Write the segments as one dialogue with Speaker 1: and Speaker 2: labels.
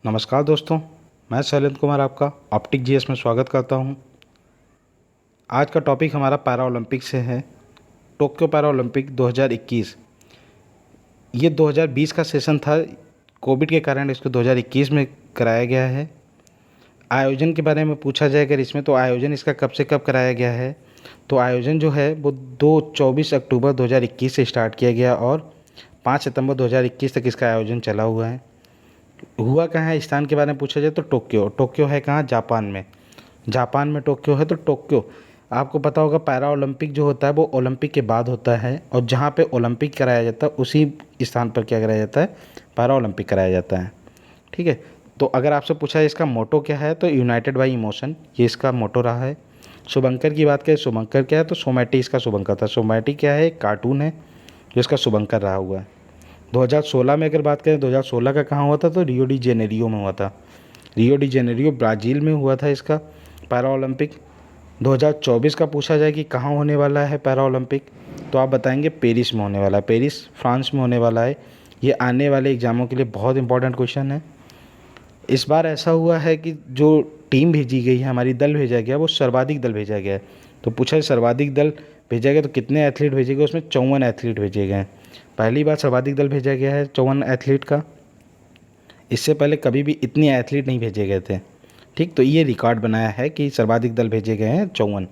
Speaker 1: नमस्कार दोस्तों, मैं शैलेंद्र कुमार आपका ऑप्टिक जीएस में स्वागत करता हूं। आज का टॉपिक हमारा पैरा ओलंपिक से है। Tokyo para Olympic 2021। ये 2020 का सेशन था, कोविड के कारण इसको 2021 में कराया गया है। आयोजन के बारे में पूछा जाए अगर इसमें, तो आयोजन इसका कब से कब कराया गया है, तो आयोजन जो है वो 24 अक्टूबर 2021 से स्टार्ट किया गया और 5 सितंबर 2021 तक इसका आयोजन चला हुआ है। हुआ कहाँ है, स्थान के बारे में पूछा जाए तो टोक्यो है कहाँ, जापान में। जापान में टोक्यो है, तो टोक्यो आपको पता होगा पैरा ओलंपिक जो होता है वो ओलंपिक के बाद होता है, और जहाँ पे ओलंपिक कराया जाता है उसी स्थान पर क्या कराया जाता है, पैरा ओलंपिक कराया जाता है। ठीक है, तो अगर आपसे पूछा है इसका मोटो क्या है, तो यूनाइटेड बाई इमोशन, ये इसका मोटो रहा है। शुभंकर की बात करें, शुभंकर क्या है, तो सोमैटी इसका शुभंकर था। सोमैटी क्या है, एक कार्टून है जो इसका शुभंकर रहा हुआ है। 2016 में अगर बात करें, 2016 का कहाँ हुआ था, तो रियो डी जेनेरियो में हुआ था। रियो डी जेनेरियो ब्राज़ील में हुआ था इसका पैरा ओलंपिक। 2024 का पूछा जाए कि कहाँ होने वाला है पैरा ओलंपिक, तो आप बताएंगे पेरिस में होने वाला है, पेरिस फ्रांस में होने वाला है। ये आने वाले एग्ज़ामों के लिए बहुत इंपॉर्टेंट क्वेश्चन है। इस बार ऐसा हुआ है कि जो टीम भेजी गई है, हमारी दल भेजा गया, वो सर्वाधिक दल भेजा गया है। तो पूछा है सर्वाधिक दल भेजा गया तो कितने एथलीट भेजे गए, उसमें 54 एथलीट भेजे गए हैं। पहली बार सर्वाधिक दल भेजा गया है 54 एथलीट का। इससे पहले कभी भी इतने एथलीट नहीं भेजे गए थे। ठीक, तो ये रिकॉर्ड बनाया है कि सर्वाधिक दल भेजे गए हैं 54।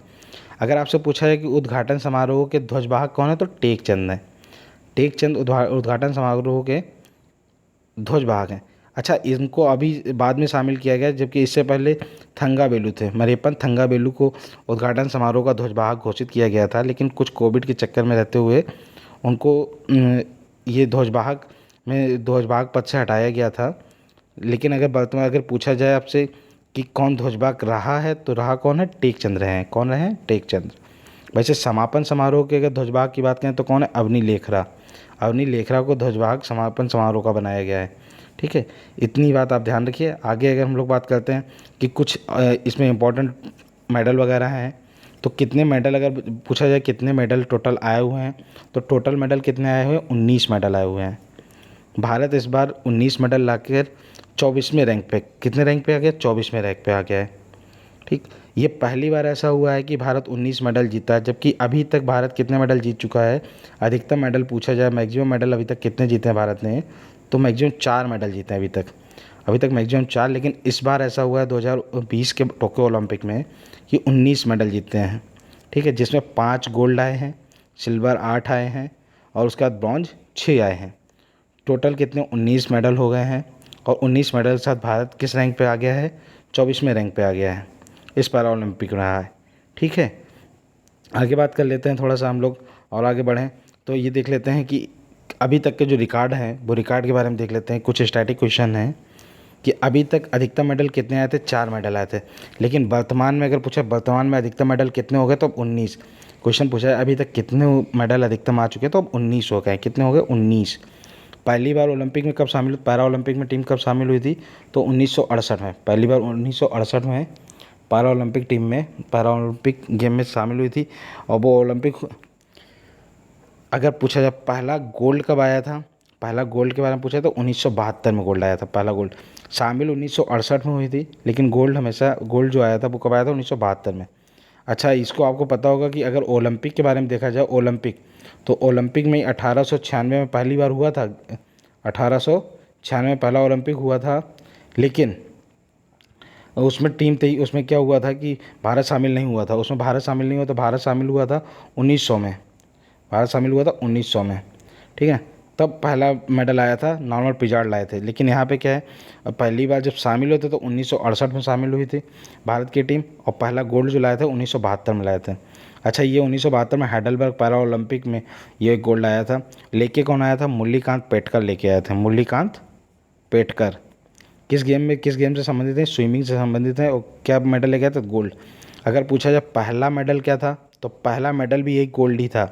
Speaker 1: अगर आपसे पूछा है कि उद्घाटन समारोह के ध्वजवाहक कौन है, तो टेकचंद है। टेकचंद उद्घाटन समारोह के ध्वजवाहक हैं। अच्छा, इनको अभी बाद में शामिल किया गया, जबकि इससे पहले थंगावेलु थे, मरियप्पन थंगावेलु को उद्घाटन समारोह का ध्वजवाहक घोषित किया गया था, लेकिन कुछ कोविड के चक्कर में रहते हुए उनको ये ध्वजवाहक पद से हटाया गया था। लेकिन अगर वर्तमान अगर पूछा जाए आपसे कि कौन ध्वजवाहक रहा है, तो रहा कौन है, टेकचंद रहे हैं। कौन रहे हैं, टेकचंद। वैसे समापन समारोह के अगर ध्वजवाहक की बात करें तो कौन है, अवनी लेखरा। अवनी लेखरा को ध्वजवाहक समापन समारोह का बनाया गया है। ठीक है, इतनी बात आप ध्यान रखिए। आगे अगर हम लोग बात करते हैं कि कुछ इसमें इम्पोर्टेंट मेडल वगैरह हैं, तो कितने मेडल अगर पूछा जाए कितने मेडल टोटल आए हुए हैं, तो टोटल मेडल कितने आए हुए हैं, 19 मेडल आए हुए हैं। भारत इस बार 19 मेडल लाकर 24वें रैंक पे, कितने रैंक पे आ गया, 24वें रैंक पे आ गया है। ठीक, ये पहली बार ऐसा हुआ है कि भारत 19 मेडल जीता है, जबकि अभी तक भारत कितने मेडल जीत चुका है। अधिकतम मेडल पूछा जाए, मैक्सिमम मेडल अभी तक कितने जीते हैं भारत ने, तो मैक्सिमम 4 मेडल जीते हैं अभी तक मैक्सिमम 4। लेकिन इस बार ऐसा हुआ है 2020 के टोक्यो ओलंपिक में कि 19 मेडल जीते हैं। ठीक है, जिसमें 5 गोल्ड आए हैं, सिल्वर 8 आए हैं, और उसके बाद ब्रॉन्ज 6 आए हैं। टोटल कितने, 19 मेडल हो गए हैं। और 19 मेडल के साथ भारत किस रैंक पे आ गया है, 24वें रैंक पे आ गया है। इस पैरा ओलंपिक में रहा है। ठीक है, आगे बात कर लेते हैं थोड़ा सा हम लोग, और आगे बढ़ें तो ये देख लेते हैं कि अभी तक के जो रिकॉर्ड हैं, वो रिकॉर्ड के बारे में देख लेते हैं। कुछ स्टैटिक क्वेश्चन हैं कि अभी तक अधिकतम मेडल कितने आए थे, 4 मेडल आए थे। लेकिन वर्तमान में अगर पूछा वर्तमान में अधिकतम मेडल कितने हो गए, तो अब 19। क्वेश्चन पूछा है अभी तक कितने मेडल अधिकतम आ चुके हैं, तो अब 19 हो गए। कितने हो गए, 19। पहली बार ओलंपिक में कब शामिल, पैरा ओलंपिक में टीम कब शामिल हुई थी, तो 1968 में। पहली बार 1968 में पैरा ओलंपिक टीम में, पैरा ओलंपिक गेम में शामिल हुई थी। और वो ओलंपिक, अगर पूछा जाए पहला गोल्ड कब आया था, पहला गोल्ड के बारे में पूछा तो 1972 में गोल्ड आया था। पहला गोल्ड शामिल 1968 में हुई थी, लेकिन गोल्ड जो आया था वो कब आया था, 1972 में। अच्छा, इसको आपको पता होगा कि अगर ओलंपिक के बारे में देखा जाए, ओलंपिक तो ओलंपिक में 1896 में पहली बार हुआ था। 1896 में पहला ओलंपिक हुआ था, लेकिन उसमें टीम थी, उसमें क्या हुआ था कि भारत शामिल नहीं हुआ था। उसमें भारत शामिल नहीं हुआ, तो भारत शामिल हुआ था 1900 में। भारत शामिल हुआ था 1900 में। ठीक है, तब पहला मेडल आया था, नॉर्मल पिजार्ड लाए थे। लेकिन यहाँ पे क्या है, अब पहली बार जब शामिल हुए थे तो 1968 में शामिल हुई थी भारत की टीम, और पहला गोल्ड जो लाए थे 1972 में लाए थे। अच्छा, ये 1972 में हैडलबर्ग पैरा ओलंपिक में ये गोल्ड आया था। लेके कौन आया था, मुरलीकांत पेटकर लेके आए थे। मुरलीकांत पेटकर किस गेम से संबंधित है, स्विमिंग से संबंधित है। और क्या मेडल लेके आए थे, गोल्ड। अगर पूछा जाए पहला मेडल क्या था, तो पहला मेडल भी एक गोल्ड ही था।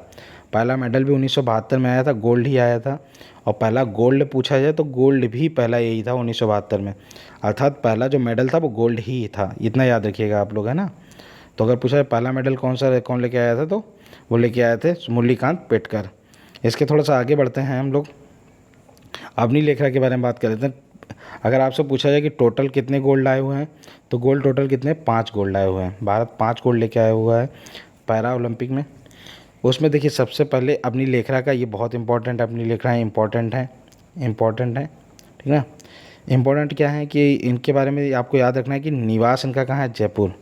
Speaker 1: पहला मेडल भी 1972 में आया था, गोल्ड ही आया था। और पहला गोल्ड पूछा जाए तो गोल्ड भी पहला यही था 1972 में। अर्थात पहला जो मेडल था वो गोल्ड ही था, इतना याद रखिएगा आप लोग, है ना। तो अगर पूछा जाए पहला मेडल कौन लेके आया था, तो वो लेके आए थे मुरलीकांत पेटकर। इसके थोड़ा सा आगे बढ़ते हैं हम लोग, अवनी लेखरा के बारे में बात कर लेते हैं। अगर आपसे पूछा जाए कि टोटल कितने गोल्ड लाए हुए हैं, तो गोल्ड टोटल कितने, 5 गोल्ड लाए हुए हैं। भारत 5 गोल्ड लेके आया हुआ है पैरा ओलंपिक में। उसमें देखिए सबसे पहले अपनी लेखरा का, ये बहुत इंपॉर्टेंट, अपनी लेखराएँ इंपॉर्टेंट हैं, ठीक है। इम्पोर्टेंट क्या है कि इनके बारे में आपको याद रखना है कि निवास इनका कहाँ है, जयपुर।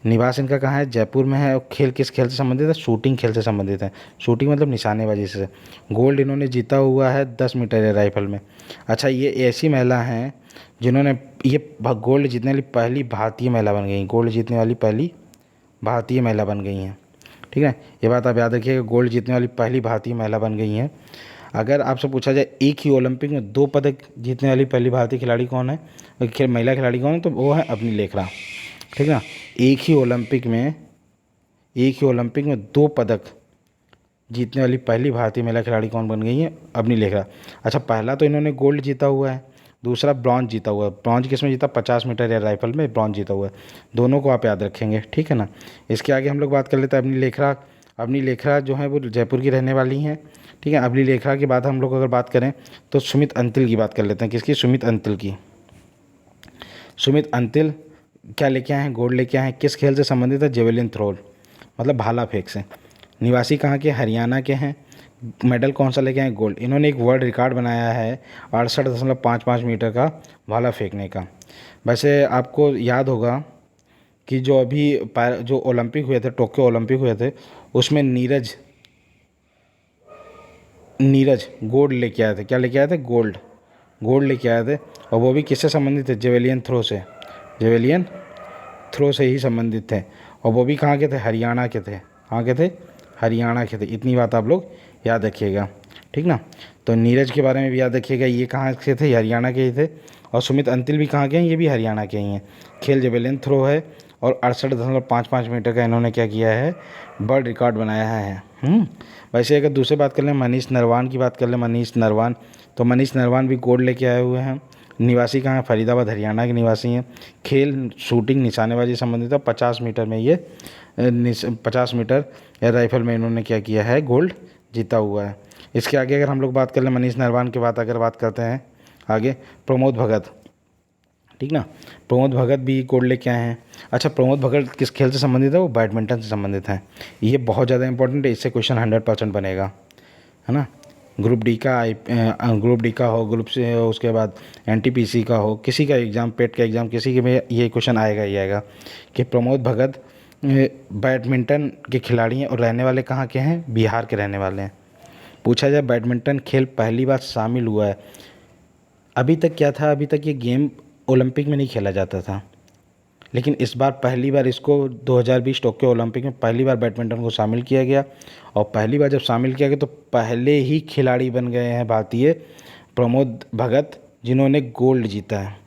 Speaker 1: निवास इनका कहाँ है, जयपुर में है। और खेल किस खेल से संबंधित है, शूटिंग खेल से संबंधित है। शूटिंग मतलब निशानेबाजी से। गोल्ड इन्होंने जीता हुआ है 10 मीटर एयर राइफल में। अच्छा, ये ऐसी महिला हैं जिन्होंने ये गोल्ड जीतने वाली पहली भारतीय महिला बन गई, गोल्ड जीतने वाली पहली भारतीय महिला बन गई हैं, ठीक है। ये बात आप याद रखिएगा, गोल्ड जीतने वाली पहली भारतीय महिला बन गई हैं। अगर आपसे पूछा जाए एक ही ओलंपिक में 2 पदक जीतने वाली पहली भारतीय खिलाड़ी कौन है, महिला खिलाड़ी कौन है, तो वो है अपनी लेखरा, ठीक है ना। एक ही ओलंपिक में 2 पदक जीतने वाली पहली भारतीय महिला खिलाड़ी कौन बन गई है, अपनी लेखरा। अच्छा, पहला तो इन्होंने गोल्ड जीता हुआ है, दूसरा ब्रॉन्ज जीता हुआ है। ब्रॉन्ज किस में जीता, 50 मीटर एयर राइफल में ब्रॉन्ज जीता हुआ है। दोनों को आप याद रखेंगे, ठीक है ना। इसके आगे हम लोग बात कर लेते हैं अपनी लेखरा। अपनी लेखरा जो है वो जयपुर की रहने वाली हैं, ठीक है। अपनी लेखरा के बाद हम लोग अगर बात करें तो सुमित अंतिल की बात कर लेते हैं। किसकी, सुमित अंतिल की। सुमित अंतिल क्या लेके आए हैं, गोल्ड लेके आए हैं। किस खेल से संबंधित है, जेवेलिन थ्रो, मतलब भाला फेंक से। निवासी कहाँ के, हरियाणा के हैं। मेडल कौन सा लेके आए, गोल्ड। इन्होंने एक वर्ल्ड रिकॉर्ड बनाया है 68.55 मीटर का भाला फेंकने का। वैसे आपको याद होगा कि जो अभी जो ओलंपिक हुए थे, टोक्यो ओलंपिक हुए थे, उसमें नीरज गोल्ड लेके आए थे। क्या लेके आए थे, गोल्ड लेके आए थे। और वो भी किससे संबंधित थे, जेवेलियन थ्रो से। जेवेलियन थ्रो से ही संबंधित थे। और वो भी कहाँ के थे, हरियाणा के थे। कहाँ के थे, हरियाणा के थे। इतनी बात आप लोग याद रखिएगा, ठीक ना। तो नीरज के बारे में भी याद रखिएगा, ये कहाँ के थे, हरियाणा के ही थे। और सुमित अंतिल भी कहाँ के हैं, ये भी हरियाणा के ही हैं। खेल जेवेलिन थ्रो है और 68.55 मीटर का इन्होंने क्या किया है, वर्ल्ड रिकॉर्ड बनाया है। वैसे अगर दूसरे बात कर लें, मनीष नरवान की बात कर लें, मनीष नरवान, तो मनीष नरवान भी गोल्ड लेके आए हुए हैं। निवासी कहाँ है, फरीदाबाद, हरियाणा के निवासी हैं। खेल शूटिंग निशानेबाजी संबंधित है। 50 मीटर में ये 50 मीटर एयर राइफल में इन्होंने क्या किया है, गोल्ड जीता हुआ है। इसके आगे अगर हम लोग बात कर लें मनीष नरवान के बाद, अगर बात करते हैं आगे प्रमोद भगत, ठीक ना। प्रमोद भगत भी गोल्ड लेके आए हैं। अच्छा, प्रमोद भगत किस खेल से संबंधित है, वो बैडमिंटन से संबंधित हैं। ये बहुत ज़्यादा इंपॉर्टेंट है, इससे क्वेश्चन 100% बनेगा, है ना। ग्रुप डी का हो, ग्रुप से हो, उसके बाद एनटीपीसी का हो, किसी का एग्ज़ाम, पेट का एग्ज़ाम, किसी के में ये क्वेश्चन आएगा ही आएगा कि प्रमोद भगत बैडमिंटन के खिलाड़ी हैं और रहने वाले कहाँ के हैं, बिहार के रहने वाले हैं। पूछा जाए बैडमिंटन खेल पहली बार शामिल हुआ है, अभी तक क्या था, अभी तक ये गेम ओलंपिक में नहीं खेला जाता था, लेकिन इस बार पहली बार इसको 2020 टोक्यो ओलंपिक में पहली बार बैडमिंटन को शामिल किया गया। और पहली बार जब शामिल किया गया तो पहले ही खिलाड़ी बन गए हैं भारतीय, प्रमोद भगत, जिन्होंने गोल्ड जीता है।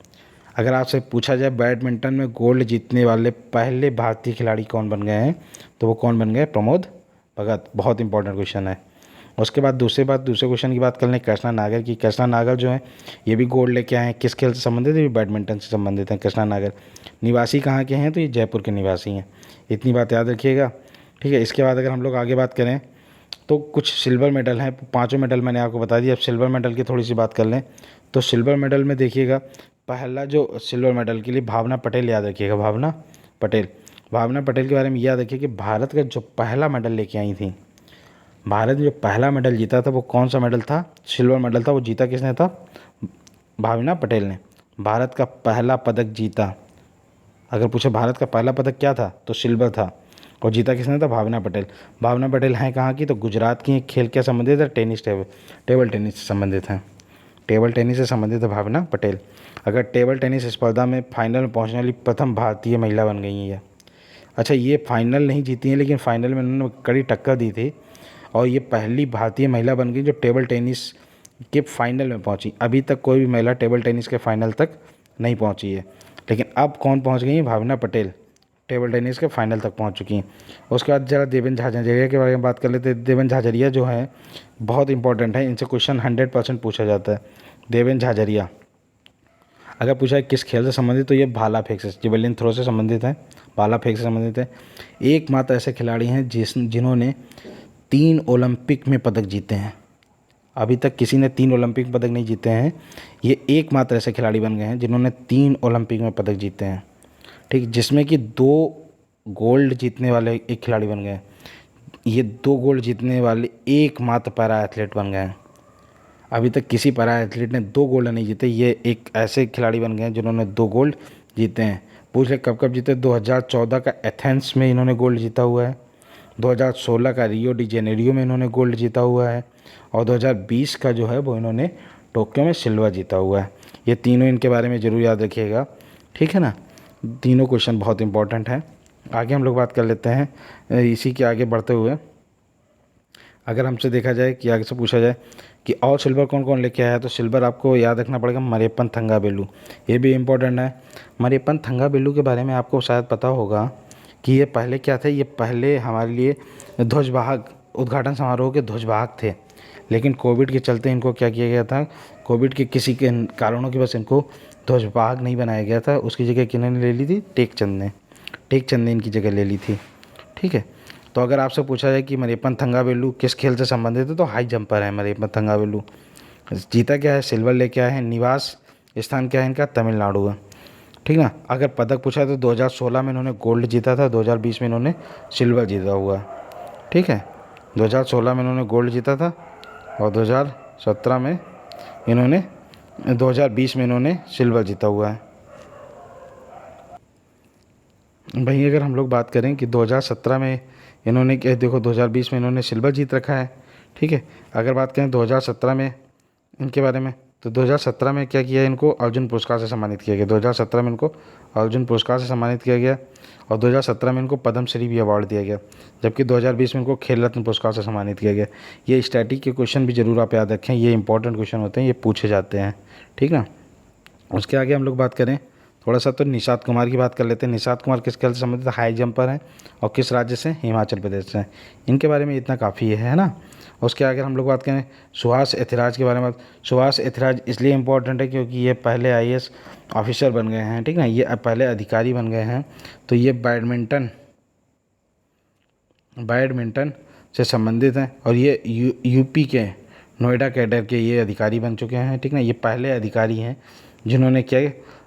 Speaker 1: अगर आपसे पूछा जाए बैडमिंटन में गोल्ड जीतने वाले पहले भारतीय खिलाड़ी कौन बन गए हैं, तो वो कौन बन गए, प्रमोद भगत। बहुत इंपॉर्टेंट क्वेश्चन है। उसके बाद दूसरे क्वेश्चन की बात कर लें कृष्णा नागर की। कृष्णा नागर जो है ये भी गोल्ड लेके आए हैं। किस खेल से संबंधित है, ये बैडमिंटन से संबंधित हैं कृष्णा नागर। निवासी कहाँ के हैं, तो ये जयपुर के निवासी हैं। इतनी बात याद रखिएगा, ठीक है। इसके बाद अगर हम लोग आगे बात करें तो कुछ सिल्वर मेडल हैं, 5 मेडल मैंने आपको बता दिया। अब सिल्वर मेडल की थोड़ी सी बात कर लें तो सिल्वर मेडल में देखिएगा, पहला जो सिल्वर मेडल के लिए भावना पटेल याद रखिएगा, भावना पटेल के बारे में याद रखिए कि भारत का जो पहला मेडल लेके आई थी, भारत ने जो पहला मेडल जीता था वो कौन सा मेडल था, सिल्वर मेडल था। वो जीता किसने था, भावना पटेल ने। भारत का पहला पदक जीता, अगर पूछे भारत का पहला पदक क्या था तो सिल्वर था, और जीता किसने था, भावना पटेल। भावना पटेल हैं कहाँ की, तो गुजरात की। खेल क्या संबंधित है, टेबल टेनिस से संबंधित हैं। टेबल टेनिस से संबंधित है भावना पटेल। अगर टेबल टेनिस स्पर्धा में फाइनल में पहुँचने वाली प्रथम भारतीय महिला बन गई हैं। अच्छा, ये फाइनल नहीं जीती हैं, लेकिन फाइनल में उन्होंने कड़ी टक्कर दी थी और ये पहली भारतीय महिला बन गई जो टेबल टेनिस के फाइनल में पहुंची। अभी तक कोई भी महिला टेबल टेनिस के फाइनल तक नहीं पहुंची है, लेकिन अब कौन पहुंच गई है, भावना पटेल टेबल टेनिस के फाइनल तक पहुंच चुकी हैं। उसके बाद जरा देवेन झाझरिया के बारे में बात कर लेते हैं। देवेन झाझरिया जो है बहुत इंपॉर्टेंट है, इनसे क्वेश्चन 100% पूछा जाता है। देवेन झाझरिया अगर पूछा है किस खेल से संबंधित, तो ये भाला फेंक से, जेवेलिन थ्रो से संबंधित है, भाला फेंक से संबंधित है। एकमात्र ऐसे खिलाड़ी हैं जिन्होंने 3 ओलंपिक में पदक जीते हैं। अभी तक किसी ने 3 ओलंपिक पदक नहीं जीते हैं। ये एकमात्र ऐसे खिलाड़ी बन गए हैं जिन्होंने 3 ओलंपिक में पदक जीते हैं, ठीक, जिसमें कि 2 गोल्ड जीतने वाले एक खिलाड़ी बन गए। ये 2 गोल्ड जीतने वाले एकमात्र पैरा एथलीट बन गए हैं। अभी तक किसी पैरा एथलीट ने 2 गोल्ड नहीं जीते, ये एक ऐसे खिलाड़ी बन गए हैं जिन्होंने 2 गोल्ड जीते हैं। पूछ ले कब कब जीते? 2014 का एथेंस में इन्होंने गोल्ड जीता हुआ है, 2016 का रियो डी जेनेरियो में इन्होंने गोल्ड जीता हुआ है, और 2020 का जो है वो इन्होंने टोक्यो में सिल्वर जीता हुआ है। ये तीनों इनके बारे में ज़रूर याद रखिएगा, ठीक है ना। तीनों क्वेश्चन बहुत इंपॉर्टेंट हैं। आगे हम लोग बात कर लेते हैं। इसी के आगे बढ़ते हुए अगर हमसे देखा जाए कि आगे से पूछा जाए कि और सिल्वर कौन कौन लेके आया है, तो सिल्वर आपको याद रखना पड़ेगा मरियप्पन थंगावेलु। ये भी इम्पोर्टेंट है। मरियप्पन थंगावेलु के बारे में आपको शायद पता होगा कि ये पहले क्या थे, ये पहले हमारे लिए ध्वजवाहक, उद्घाटन समारोह के ध्वजवाहक थे। लेकिन कोविड के चलते इनको क्या किया गया था, कोविड के किसी के कारणों की वजह से इनको ध्वजवाहक नहीं बनाया गया था। उसकी जगह किन्होंने ले ली थी? टेकचंद ने। टेकचंद ने इनकी जगह ले ली थी, ठीक है। तो अगर आपसे पूछा जाए कि मरियप्पन थंगावेलु किस खेल से संबंधित है, तो हाई जंपर है मरियप्पन थंगावेलु। जीता क्या है? सिल्वर लेके आए हैं। निवास स्थान क्या है इनका? तमिलनाडु है, ठीक ना। अगर पदक पूछा है तो 2016 में इन्होंने गोल्ड जीता था, 2020 में इन्होंने सिल्वर जीता हुआ है, ठीक है। 2016 में इन्होंने गोल्ड जीता था और 2017 में इन्होंने 2020 में इन्होंने सिल्वर जीता हुआ है। भाई अगर हम लोग बात करें कि 2017 में इन्होंने क्या, देखो 2020 में इन्होंने सिल्वर जीत रखा है, ठीक है। अगर बात करें 2017 में इनके बारे में, तो 2017 में क्या किया, इनको अर्जुन पुरस्कार से सम्मानित किया गया। 2017 में इनको अर्जुन पुरस्कार से सम्मानित किया गया और 2017 में इनको पद्मश्री भी अवार्ड दिया गया, जबकि 2020 में इनको खेल रत्न पुरस्कार से सम्मानित किया गया। ये स्टैटिक के क्वेश्चन भी ज़रूर आप याद रखें, ये इंपॉर्टेंट क्वेश्चन होते हैं, ये पूछे जाते हैं, ठीक ना। उसके आगे हम लोग बात करें थोड़ा सा, तो निषाद कुमार की बात कर लेते हैं। निषाद कुमार किस खेल से संबंधित? हाई जंपर हैं और किस राज्य से? हिमाचल प्रदेश से। इनके बारे में इतना काफ़ी है ना। उसके आगे हम लोग बात करें सुहास एथिराज के बारे में। सुहास एथिराज इसलिए इम्पोर्टेंट है क्योंकि ये पहले आईएएस ऑफिसर बन गए हैं, ठीक ना, ये पहले अधिकारी बन गए हैं। तो ये बैडमिंटन से संबंधित हैं और ये यूपी के नोएडा कैडर के ये अधिकारी बन चुके हैं, ठीक ना। ये पहले अधिकारी हैं जिन्होंने क्या,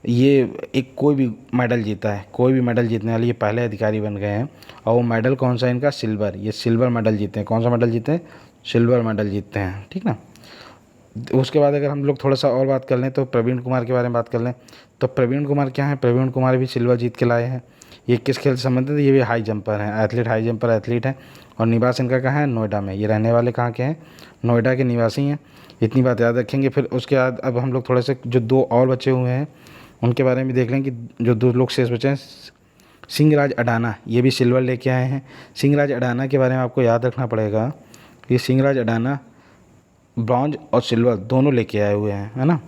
Speaker 1: ये एक कोई भी मेडल जीता है, कोई भी मेडल जीतने वाले ये पहले अधिकारी बन गए हैं। और वो मेडल कौन सा है इनका? सिल्वर। ये सिल्वर मेडल जीते हैं। कौन सा मेडल जीते हैं? सिल्वर मेडल जीतते हैं, ठीक ना। उसके बाद अगर हम लोग थोड़ा सा और बात कर लें तो प्रवीण कुमार के बारे में बात कर लें, तो प्रवीण कुमार क्या है? प्रवीण कुमार भी सिल्वर जीत के लाए हैं। ये किस खेल से संबंधित है? ये भी हाई जंपर हैं, एथलीट, हाई जंपर एथलीट हैं। और निवास इनका कहाँ है? नोएडा में। ये रहने वाले कहाँ के हैं? नोएडा के निवासी हैं। इतनी बात याद रखेंगे। फिर उसके बाद अब हम लोग थोड़े से जो 2 और बचे हुए हैं उनके बारे में देख लें कि जो 2 लोग शेष बचे हैं। सिंहराज अडाना, ये भी सिल्वर लेके आए हैं। सिंहराज अडाना के बारे में आपको याद रखना पड़ेगा कि सिंहराज अडाना ब्रॉन्ज और सिल्वर दोनों लेके आए हुए हैं, है ना।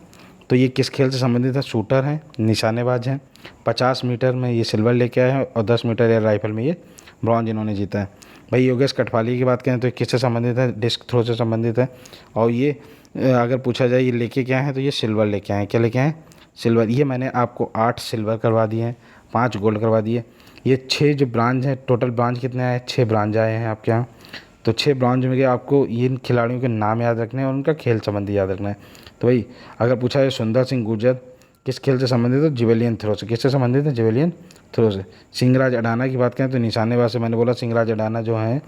Speaker 1: तो ये किस खेल से संबंधित है? शूटर हैं, निशानेबाज हैं। 50 मीटर में ये सिल्वर लेके आए हैं और 10 मीटर एयर राइफल में ये ब्रॉन्ज इन्होंने जीता है। भाई योगेश कठपाली की बात करें तो किससे संबंधित है? डिस्क थ्रो से संबंधित है। और ये अगर पूछा जाए ये लेके क्या है, तो ये सिल्वर लेके आए हैं। क्या लेके आए हैं? सिल्वर। ये मैंने आपको 8 सिल्वर करवा दिए हैं, 5 गोल्ड करवा दिए। ये 6 जो ब्रांज हैं, टोटल ब्रांज कितने आए? 6 ब्रांज आए हैं आपके यहाँ। तो 6 ब्रांज में आपको इन खिलाड़ियों के नाम याद रखने हैं और उनका खेल संबंधी याद रखना है। तो भाई अगर पूछा है सुंदर सिंह गुर्जर किस खेल से संबंधित है? जेवेलियन थ्रो से। किससे संबंधित है? जेवेलियन थ्रो से। सिंहराज अडाना की बात करें तो निशानेबाज से, मैंने बोला सिंहराज अडाना जो हैं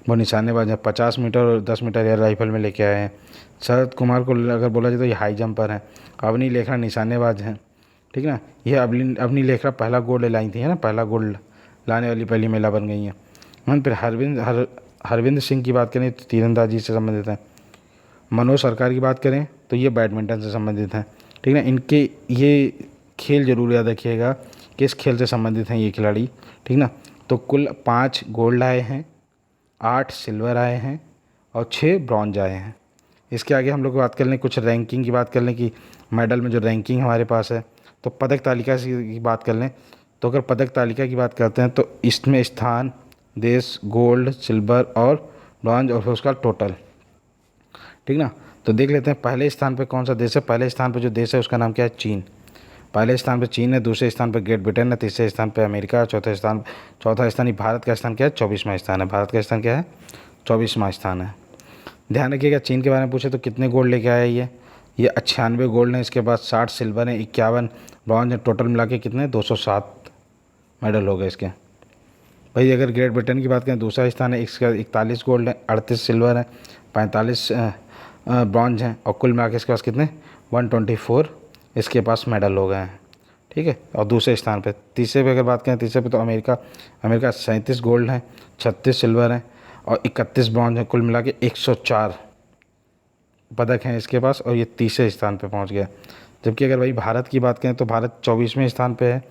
Speaker 1: वो निशानेबाज हैं, 50 मीटर और 10 मीटर एयर राइफल में लेके आए हैं। शरद कुमार को अगर बोला जाए तो ये हाई जंपर हैं। अवनी लेखरा निशानेबाज हैं, ठीक ना। ये अवनी लेखरा पहला गोल्ड लाई थी, है ना, पहला गोल्ड लाने वाली पहली महिला बन गई हैं। फिर हरविंद सिंह की बात करें तो तीरंदाजी से संबंधित है। मनोज सरकार की बात करें तो ये बैडमिंटन से संबंधित हैं, ठीक ना। इनके ये खेल जरूर याद रखिएगा किस खेल से संबंधित हैं ये खिलाड़ी, ठीक ना। तो कुल 5 गोल्ड आए हैं, 8 सिल्वर आए हैं और 6 ब्रॉन्ज आए हैं। इसके आगे हम लोग बात कर लें, कुछ रैंकिंग की बात कर लें कि मेडल में जो रैंकिंग हमारे पास है। तो पदक तालिका की बात कर लें तो अगर पदक तालिका की बात करते हैं तो इसमें स्थान, देश, गोल्ड, सिल्वर और ब्रॉन्ज और फिर उसका टोटल, ठीक ना। तो देख लेते हैं पहले स्थान पे कौन सा देश है। पहले स्थान पे जो देश है उसका नाम क्या है? चीन। पहले स्थान पे चीन है, दूसरे स्थान पे ग्रेट ब्रिटेन है, तीसरे स्थान पे अमेरिका, चौथा स्थान ही भारत का स्थान क्या है? 24वां स्थान है। भारत का स्थान क्या है? 24वां स्थान है। ध्यान रखिएगा, चीन के बारे में पूछे तो कितने गोल्ड लेके आया ये 98 गोल्ड है, इसके बाद 60 सिल्वर है, 51 ब्रॉन्ज है, टोटल मिला के कितने 207 मेडल हो गए इसके। भाई अगर ग्रेट ब्रिटेन की बात करें दूसरा स्थान है, इसका 41 गोल्ड है, 38 सिल्वर है, 45 ब्रॉन्ज हैं, और कुल मिला के इसके पास कितने 124 इसके पास मेडल हो गए हैं। ठीक है, और दूसरे स्थान पे तीसरे पे अगर बात करें, तीसरे पे तो अमेरिका 37 गोल्ड है, 36 सिल्वर है और 31 ब्रॉन्ज है, कुल मिला के 104 पदक हैं इसके पास, और ये तीसरे स्थान पे पहुंच गया। जबकि अगर भाई भारत की बात करें तो भारत 24वें स्थान पे है,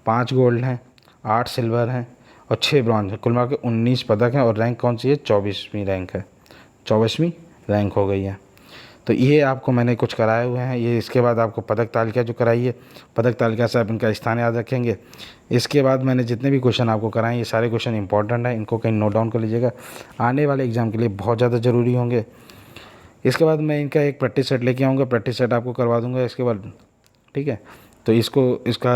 Speaker 1: 5 गोल्ड हैं, 8 सिल्वर हैं और 6 ब्रॉन्ज है, कुल मिला के 19 पदक हैं, और रैंक कौन सी है 24वीं रैंक है, 24वीं रैंक हो गई है। तो ये आपको मैंने कुछ कराए हुए हैं। ये इसके बाद आपको पदक तालिका जो कराई है, पदक तालिका से आप इनका स्थान याद रखेंगे। इसके बाद मैंने जितने भी क्वेश्चन आपको कराए ये सारे क्वेश्चन इंपॉर्टेंट हैं, इनको कहीं नोट डाउन कर लीजिएगा, आने वाले एग्ज़ाम के लिए बहुत ज़्यादा ज़रूरी होंगे। इसके बाद मैं इनका एक प्रैक्टिस सेट लेके आऊँगा, प्रैक्टिस सेट आपको करवा दूँगा इसके बाद। ठीक है, तो इसका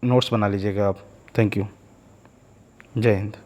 Speaker 1: नोट्स बना लीजिएगा आप। थैंक यू, जय हिंद।